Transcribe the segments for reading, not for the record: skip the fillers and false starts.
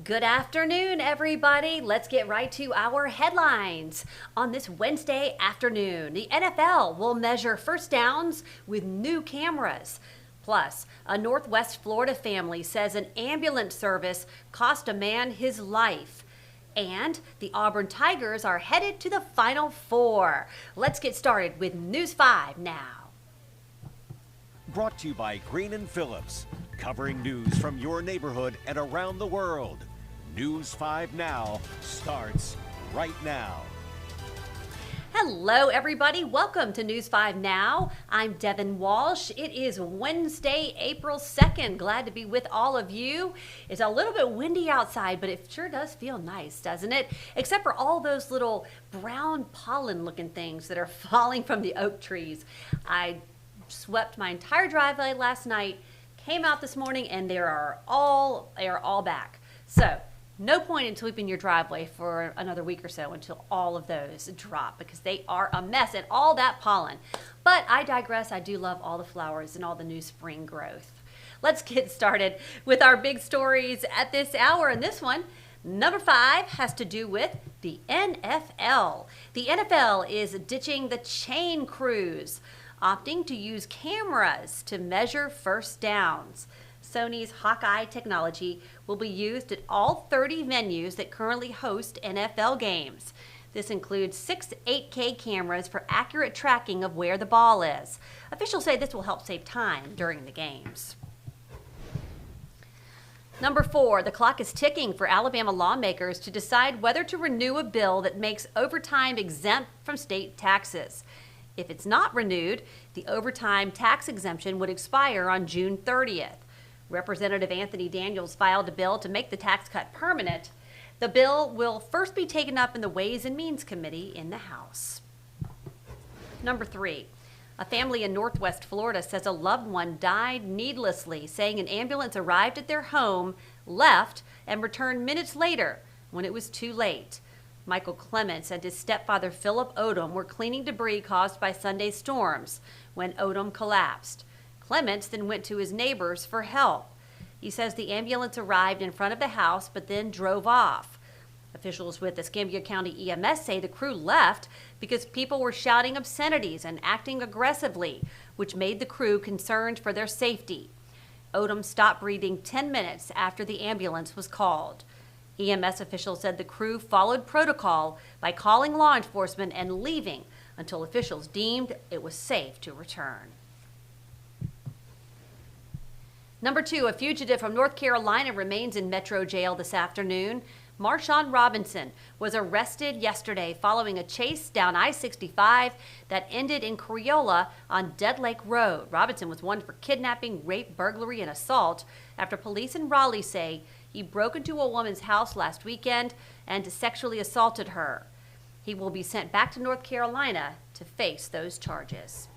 Good afternoon, everybody. Let's get right to our headlines. On this Wednesday afternoon, the NFL will measure first downs with new cameras. Plus, a Northwest Florida family says an ambulance service cost a man his life. And the Auburn Tigers are headed to the Final Four. Let's get started with News 5 now. Brought to you by Green & Phillips, covering news from your neighborhood and around the world. News 5 Now starts right now. Hello, everybody. Welcome to News 5 Now. I'm Devin Walsh. It is Wednesday, April 2nd. Glad to be with all of you. It's a little bit windy outside, but it sure does feel nice, doesn't it? Except for all those little brown pollen-looking things that are falling from the oak trees. I swept my entire driveway last night, came out this morning, and they are all back. So no point in sweeping your driveway for another week or so until all of those drop, because they are a mess and all that pollen. But I digress. I do love all the flowers and all the new spring growth. Let's get started with our big stories at this hour. And this one, number 5, has to do with the NFL. The NFL is ditching the chain crews, opting to use cameras to measure first downs. Sony's Hawkeye technology will be used at all 30 venues that currently host NFL games. This includes 6 8K cameras for accurate tracking of where the ball is. Officials say this will help save time during the games. Number 4, the clock is ticking for Alabama lawmakers to decide whether to renew a bill that makes overtime exempt from state taxes. If it's not renewed, the overtime tax exemption would expire on June 30th. Representative Anthony Daniels filed a bill to make the tax cut permanent. The bill will first be taken up in the Ways and Means Committee in the House. Number 3, a family in Northwest Florida says a loved one died needlessly, saying an ambulance arrived at their home, left, and returned minutes later when it was too late. Michael Clements and his stepfather Philip Odom were cleaning debris caused by Sunday's storms when Odom collapsed. Clements then went to his neighbors for help. He says the ambulance arrived in front of the house but then drove off. Officials with the Escambia County EMS say the crew left because people were shouting obscenities and acting aggressively, which made the crew concerned for their safety. Odom stopped breathing 10 minutes after the ambulance was called. EMS officials said the crew followed protocol by calling law enforcement and leaving until officials deemed it was safe to return. Number 2, a fugitive from North Carolina remains in Metro Jail this afternoon. Marshawn Robinson was arrested yesterday following a chase down I-65 that ended in Creola on Dead Lake Road. Robinson was wanted for kidnapping, rape, burglary, and assault after police in Raleigh say he broke into a woman's house last weekend and sexually assaulted her. He will be sent back to North Carolina to face those charges.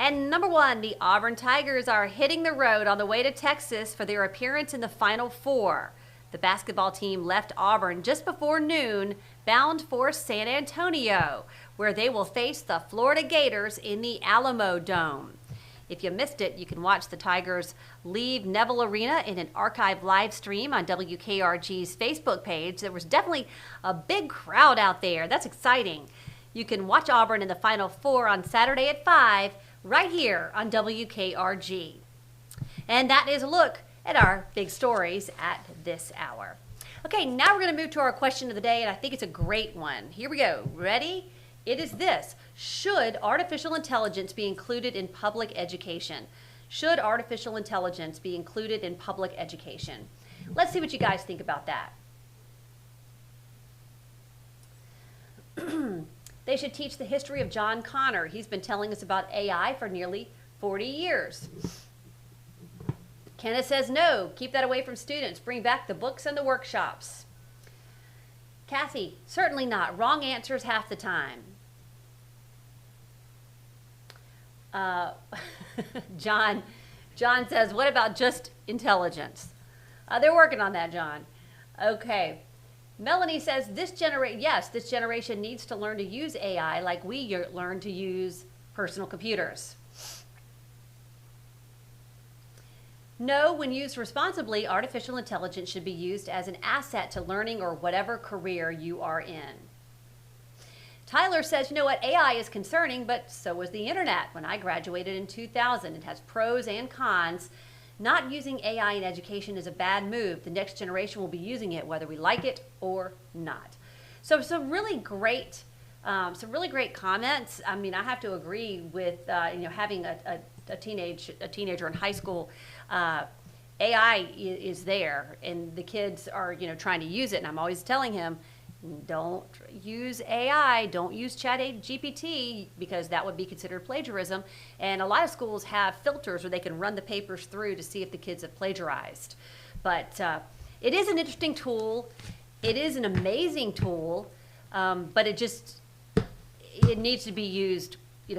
And number 1, the Auburn Tigers are hitting the road on the way to Texas for their appearance in the Final Four. The basketball team left Auburn just before noon, bound for San Antonio, where they will face the Florida Gators in the Alamo Dome. If you missed it, you can watch the Tigers leave Neville Arena in an archive live stream on WKRG's Facebook page. There was definitely a big crowd out there. That's exciting. You can watch Auburn in the Final Four on Saturday at 5 right here on WKRG. And that is a look at our big stories at this hour. Okay, now we're going to move to our question of the day, and I think it's a great one. Here we go. Ready? It is this: should artificial intelligence be included in public education? Should artificial intelligence be included in public education? Let's see what you guys think about that. They should teach the history of John Connor. He's been telling us about AI for nearly 40 years. Kenneth says no, keep that away from students. Bring back the books and the workshops. Kathy, certainly not. Wrong answers half the time. John says, what about just intelligence? They're working on that, John. Okay. Melanie says, this generation needs to learn to use AI like we learned to use personal computers. No, when used responsibly, artificial intelligence should be used as an asset to learning or whatever career you are in. Tyler says, you know what, AI is concerning, but so was the internet. When I graduated in 2000, it has pros and cons. Not using AI in education is a bad move. The next generation will be using it whether we like it or not. So some really great comments. I mean, I have to agree with having a teenager in high school. AI is there, and the kids are trying to use it. And I'm always telling him, don't use AI, don't use ChatGPT, because that would be considered plagiarism. And a lot of schools have filters where they can run the papers through to see if the kids have plagiarized. But it is an interesting tool. It is an amazing tool, but it needs to be used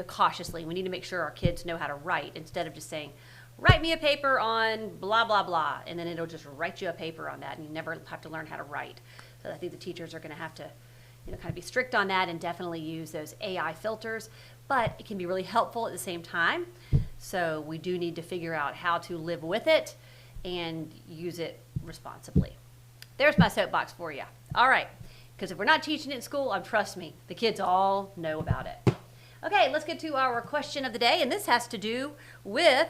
cautiously. We need to make sure our kids know how to write, instead of just saying, write me a paper on blah, blah, blah, and then it'll just write you a paper on that, and you never have to learn how to write. So I think the teachers are going to have to kind of be strict on that and definitely use those AI filters, but it can be really helpful at the same time. So we do need to figure out how to live with it and use it responsibly. There's my soapbox for you. All right, because if we're not teaching it in school, trust me, the kids all know about it. Okay, let's get to our question of the day, and this has to do with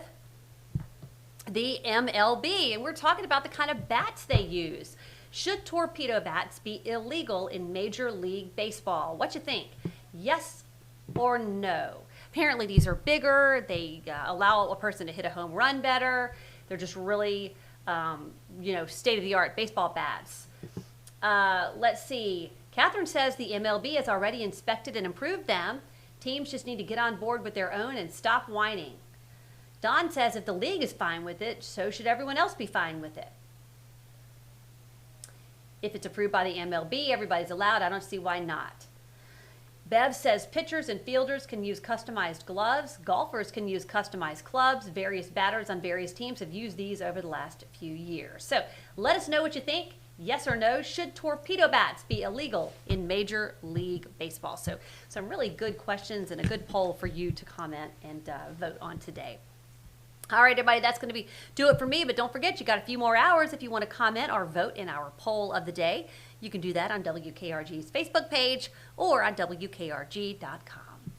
the MLB, and we're talking about the kind of bats they use. Should torpedo bats be illegal in Major League Baseball? What you think? Yes or no? Apparently these are bigger. They allow a person to hit a home run better. They're just really, state-of-the-art baseball bats. Let's see. Catherine says the MLB has already inspected and improved them. Teams just need to get on board with their own and stop whining. Don says if the league is fine with it, so should everyone else be fine with it. If it's approved by the MLB, everybody's allowed. I don't see why not. Bev says pitchers and fielders can use customized gloves. Golfers can use customized clubs. Various batters on various teams have used these over the last few years. So let us know what you think. Yes or no, should torpedo bats be illegal in Major League Baseball? So some really good questions and a good poll for you to comment and vote on today. All right, everybody, that's going to do it for me, but don't forget, you got a few more hours if you want to comment or vote in our poll of the day. You can do that on WKRG's Facebook page or on WKRG.com.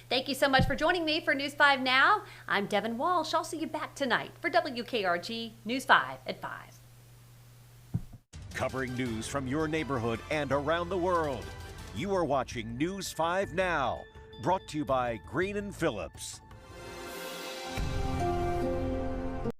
Thank you so much for joining me for News 5 Now. I'm Devin Walsh. I'll see you back tonight for WKRG News 5 at 5. Covering news from your neighborhood and around the world. You are watching News 5 Now, brought to you by Green & Phillips.